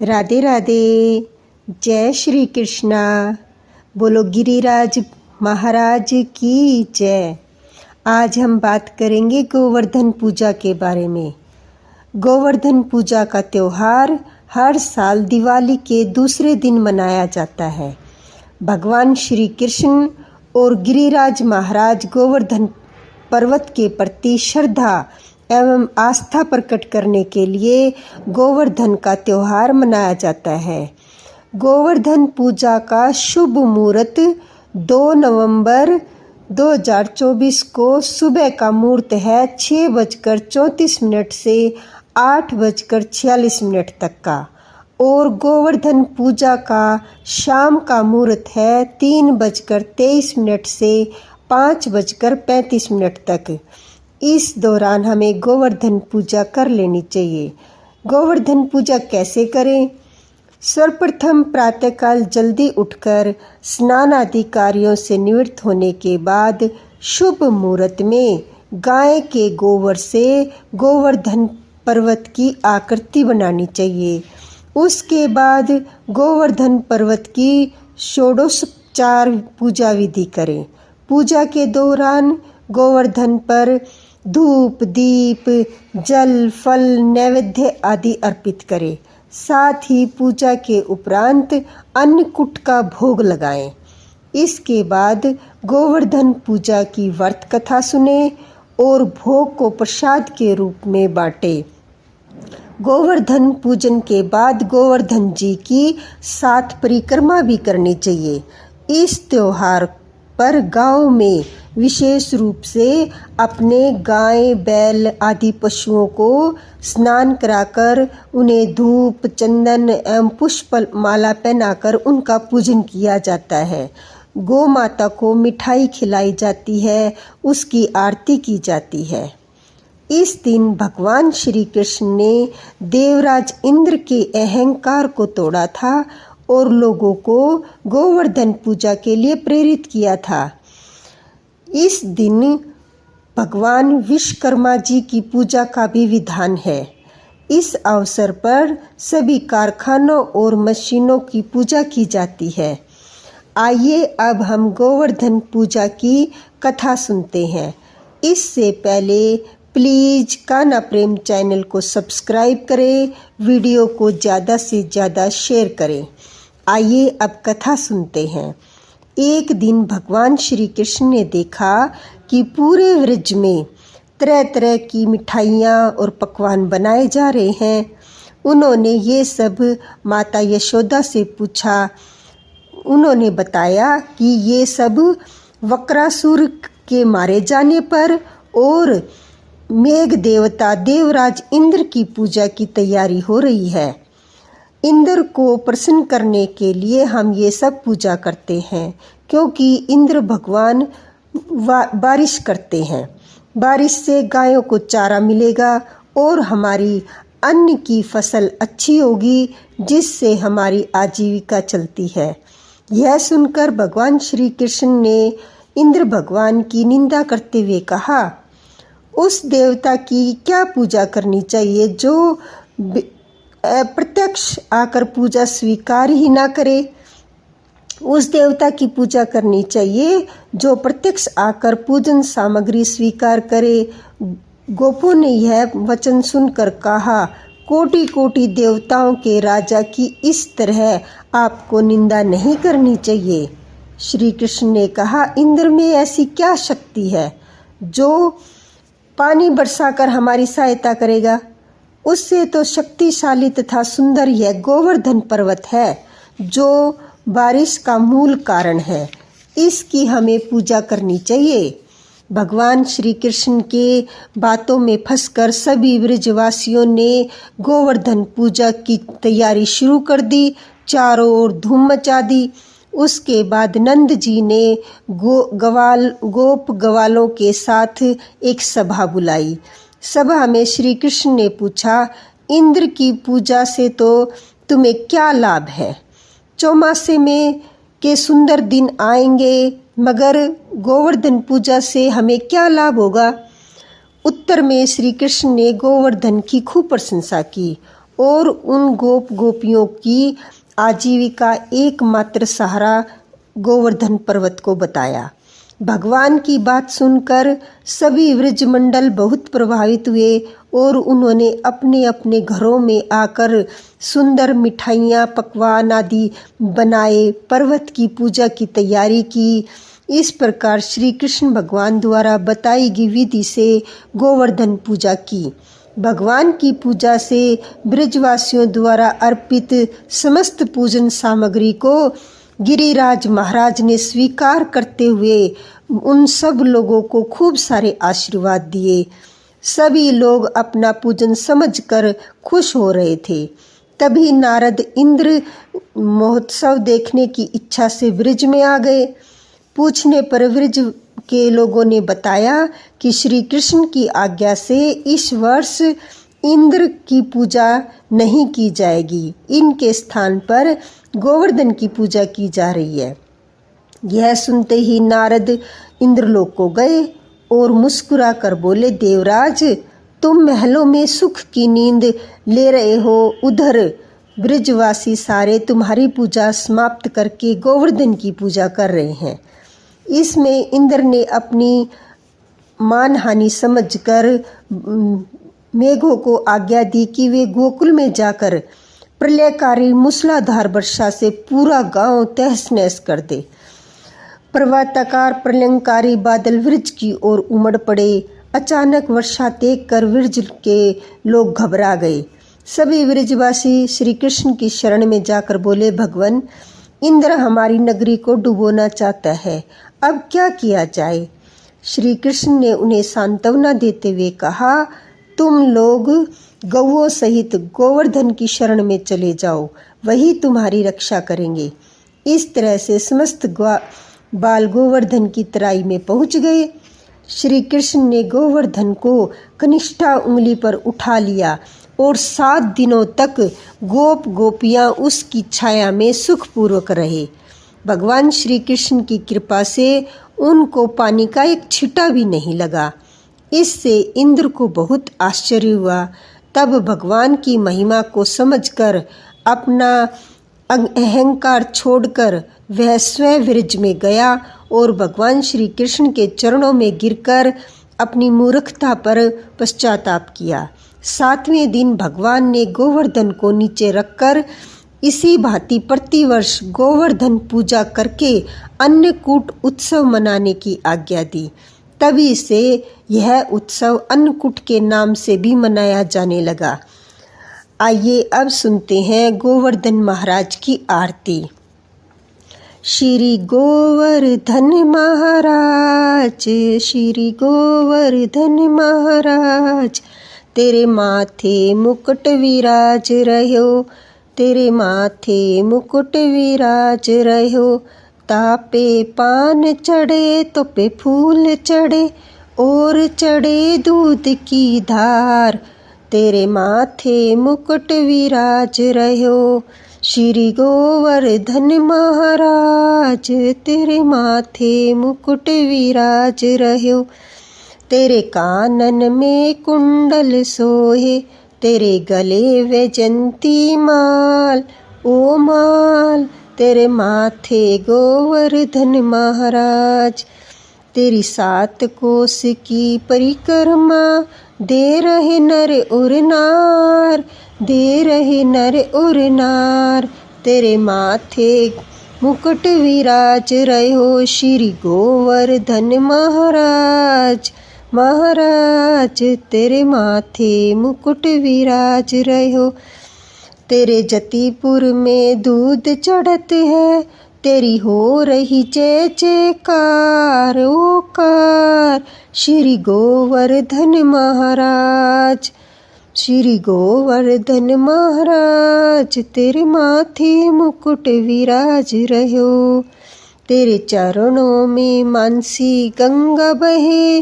राधे राधे। जय श्री कृष्णा। बोलो गिरिराज महाराज की जय। आज हम बात करेंगे गोवर्धन पूजा के बारे में। गोवर्धन पूजा का त्यौहार हर साल दिवाली के दूसरे दिन मनाया जाता है। भगवान श्री कृष्ण और गिरिराज महाराज गोवर्धन पर्वत के प्रति श्रद्धा एवं आस्था प्रकट करने के लिए गोवर्धन का त्यौहार मनाया जाता है। गोवर्धन पूजा का शुभ मुहूर्त 2 नवंबर 2024 को सुबह का मुहूर्त है 6:34 से 8:46 तक का, और गोवर्धन पूजा का शाम का मुहूर्त है 3:23 से 5:35 तक। इस दौरान हमें गोवर्धन पूजा कर लेनी चाहिए। गोवर्धन पूजा कैसे करें? सर्वप्रथम प्रातःकाल जल्दी उठकर स्नान आदि कार्यों से निवृत्त होने के बाद शुभ मुहूर्त में गाय के गोबर से गोवर्धन पर्वत की आकृति बनानी चाहिए। उसके बाद गोवर्धन पर्वत की षोडशोपचार पूजा विधि करें। पूजा के दौरान गोवर्धन पर धूप, दीप, जल, फल, नैवेद्य आदि अर्पित करें। साथ ही पूजा के उपरांत अन्नकूट का भोग लगाएं। इसके बाद गोवर्धन पूजा की व्रत कथा सुने और भोग को प्रसाद के रूप में बांटें। गोवर्धन पूजन के बाद गोवर्धन जी की 7 परिक्रमा भी करनी चाहिए। इस त्योहार पर गांव में विशेष रूप से अपने गाय, बैल आदि पशुओं को स्नान कराकर उन्हें धूप, चंदन एवं पुष्प माला पहनाकर उनका पूजन किया जाता है। गौ माता को मिठाई खिलाई जाती है, उसकी आरती की जाती है। इस दिन भगवान श्री कृष्ण ने देवराज इंद्र के अहंकार को तोड़ा था और लोगों को गोवर्धन पूजा के लिए प्रेरित किया था। इस दिन भगवान विश्वकर्मा जी की पूजा का भी विधान है। इस अवसर पर सभी कारखानों और मशीनों की पूजा की जाती है। आइए अब हम गोवर्धन पूजा की कथा सुनते हैं। इससे पहले प्लीज़ कान्हा प्रेम चैनल को सब्सक्राइब करें, वीडियो को ज़्यादा से ज़्यादा शेयर करें। आइए अब कथा सुनते हैं। एक दिन भगवान श्री कृष्ण ने देखा कि पूरे व्रज में तरह तरह की मिठाइयाँ और पकवान बनाए जा रहे हैं। उन्होंने ये सब माता यशोदा से पूछा। उन्होंने बताया कि ये सब वक्रासुर के मारे जाने पर और मेघ देवता देवराज इंद्र की पूजा की तैयारी हो रही है। इंद्र को प्रसन्न करने के लिए हम ये सब पूजा करते हैं, क्योंकि इंद्र भगवान बारिश करते हैं। बारिश से गायों को चारा मिलेगा और हमारी अन्न की फसल अच्छी होगी, जिससे हमारी आजीविका चलती है। यह सुनकर भगवान श्री कृष्ण ने इंद्र भगवान की निंदा करते हुए कहा, उस देवता की क्या पूजा करनी चाहिए जो प्रत्यक्ष आकर पूजा स्वीकार ही ना करे। उस देवता की पूजा करनी चाहिए जो प्रत्यक्ष आकर पूजन सामग्री स्वीकार करे। गोपों ने यह वचन सुनकर कहा, कोटि कोटि देवताओं के राजा की इस तरह आपको निंदा नहीं करनी चाहिए। श्री कृष्ण ने कहा, इंद्र में ऐसी क्या शक्ति है जो पानी बरसाकर हमारी सहायता करेगा? उससे तो शक्तिशाली तथा सुंदर यह गोवर्धन पर्वत है जो बारिश का मूल कारण है। इसकी हमें पूजा करनी चाहिए। भगवान श्री कृष्ण के बातों में फंसकर सभी ब्रजवासियों ने गोवर्धन पूजा की तैयारी शुरू कर दी। चारों ओर धूम मचा दी। उसके बाद नंद जी ने गोप गवालों के साथ एक सभा बुलाई। सभा में श्री कृष्ण ने पूछा, इंद्र की पूजा से तो तुम्हें क्या लाभ है? चौमासे में के सुंदर दिन आएंगे, मगर गोवर्धन पूजा से हमें क्या लाभ होगा? उत्तर में श्री कृष्ण ने गोवर्धन की खूब प्रशंसा की और उन गोप गोपियों की आजीविका एकमात्र सहारा गोवर्धन पर्वत को बताया। भगवान की बात सुनकर सभी व्रजमंडल बहुत प्रभावित हुए और उन्होंने अपने अपने घरों में आकर सुंदर मिठाइयाँ पकवान आदि बनाए, पर्वत की पूजा की तैयारी की। इस प्रकार श्री कृष्ण भगवान द्वारा बताई गई विधि से गोवर्धन पूजा की। भगवान की पूजा से ब्रजवासियों द्वारा अर्पित समस्त पूजन सामग्री को गिरिराज महाराज ने स्वीकार करते हुए उन सब लोगों को खूब सारे आशीर्वाद दिए। सभी लोग अपना पूजन समझकर खुश हो रहे थे। तभी नारद इंद्र महोत्सव देखने की इच्छा से ब्रिज में आ गए। पूछने पर ब्रिज के लोगों ने बताया कि श्री कृष्ण की आज्ञा से इस वर्ष इंद्र की पूजा नहीं की जाएगी, इनके स्थान पर गोवर्धन की पूजा की जा रही है। यह सुनते ही नारद इंद्रलोक को गए और मुस्कुरा कर बोले, देवराज तुम महलों में सुख की नींद ले रहे हो, उधर ब्रजवासी सारे तुम्हारी पूजा समाप्त करके गोवर्धन की पूजा कर रहे हैं। इसमें इंद्र ने अपनी मानहानि समझकर मेघों को आज्ञा दी कि वे गोकुल में जाकर प्रलयकारी मूसलाधार वर्षा से पूरा गांव तहस नहस कर दे। पर्वताकार प्रलयंकारी बादल वृज की ओर उमड़ पड़े। अचानक वर्षा देखकर वृज के लोग घबरा गए। सभी वृजवासी श्री कृष्ण की शरण में जाकर बोले, भगवान इंद्र हमारी नगरी को डुबोना चाहता है, अब क्या किया जाए। श्री कृष्ण ने उन्हें सांत्वना देते हुए कहा, तुम लोग गौओं सहित गोवर्धन की शरण में चले जाओ, वही तुम्हारी रक्षा करेंगे। इस तरह से समस्त बाल गोवर्धन की तराई में पहुंच गए। श्री कृष्ण ने गोवर्धन को कनिष्ठा उंगली पर उठा लिया और 7 दिनों तक गोप गोपियां उसकी छाया में सुखपूर्वक रहे। भगवान श्री कृष्ण की कृपा से उनको पानी का एक छींटा भी नहीं लगा। इससे इंद्र को बहुत आश्चर्य हुआ। तब भगवान की महिमा को समझकर अपना अहंकार छोड़कर वह स्वयं वृज में गया और भगवान श्री कृष्ण के चरणों में गिरकर अपनी मूर्खता पर पश्चाताप किया। 7वें दिन भगवान ने गोवर्धन को नीचे रखकर इसी भांति प्रतिवर्ष गोवर्धन पूजा करके अन्नकूट उत्सव मनाने की आज्ञा दी। तभी से यह उत्सव अन्नकूट के नाम से भी मनाया जाने लगा। आइए अब सुनते हैं गोवर्धन महाराज की आरती। श्री गोवर्धन महाराज, श्री गोवर्धन महाराज, तेरे माथे मुकुट विराज रहो, तेरे माथे मुकुट विराज रहो। तापे पान चढ़े तो पे फूल चढ़े और चढ़े दूध की धार, तेरे माथे मुकुट विराज रहो। श्री गोवर्धन महाराज, तेरे माथे मुकुट विराज रहो। तेरे कानन में कुंडल सोहे, तेरे गले वैजंती माल, ओ माल तेरे माथे गोवर्धन महाराज। तेरी 7 कोस की परिक्रमा दे रहे नर और नार, दे रहे नर और नार, तेरे माथे मुकुट विराज रहो। श्री गोवर्धन महाराज, महाराज तेरे माथे मुकुट विराज रहो। तेरे जतिपुर में दूध चढ़त है, तेरी हो रही जय जयकार ओकार। श्री गोवर्धन महाराज, श्री गोवर्धन महाराज, तेरे माथे मुकुट विराज रहो। तेरे चरणों में मानसी गंगा बहे,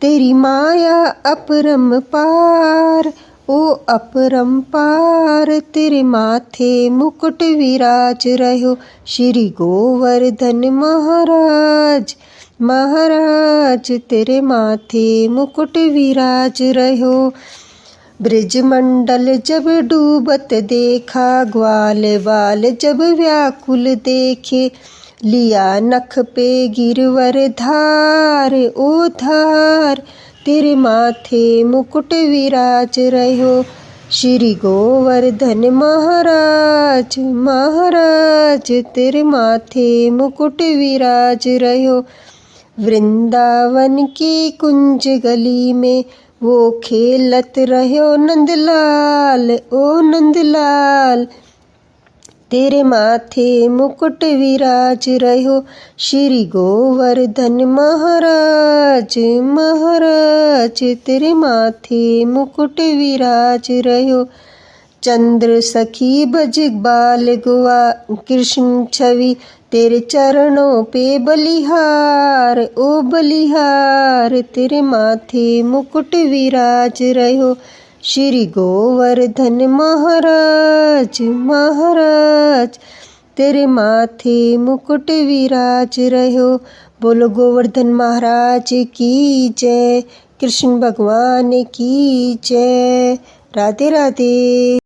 तेरी माया अपरंपार, ओ अपरंपार तेरे माथे मुकुट विराज रहो। श्री गोवर्धन महाराज, महाराज तेरे माथे मुकुट विराज रहो। ब्रजमंडल जब डूबत देखा, ग्वाल बाल जब व्याकुल देखे, लिया नख पे गिरवर धार, ओ धार तेरे माथे मुकुट विराज रहो, श्री गोवर्धन महाराज महाराज तेरे माथे मुकुट विराज रहो। वृंदावन की कुंज गली में वो खेलत रहो नंदलाल, ओ नंदलाल तेरे माथे मुकुट विराज रहो, श्री गोवर्धन महाराज महाराज तेरे माथे मुकुट विराज रहो। चंद्र सखी बज बाल गुआ कृष्ण छवि, तेरे चरणों पे बलिहार, ओ बलिहार तेरे माथे मुकुट विराज रहो, श्री गोवर्धन महाराज महाराज तेरे माथे मुकुट विराज रहो। बोलो गोवर्धन महाराज की जय, कृष्ण भगवान की जय। राधे राधे।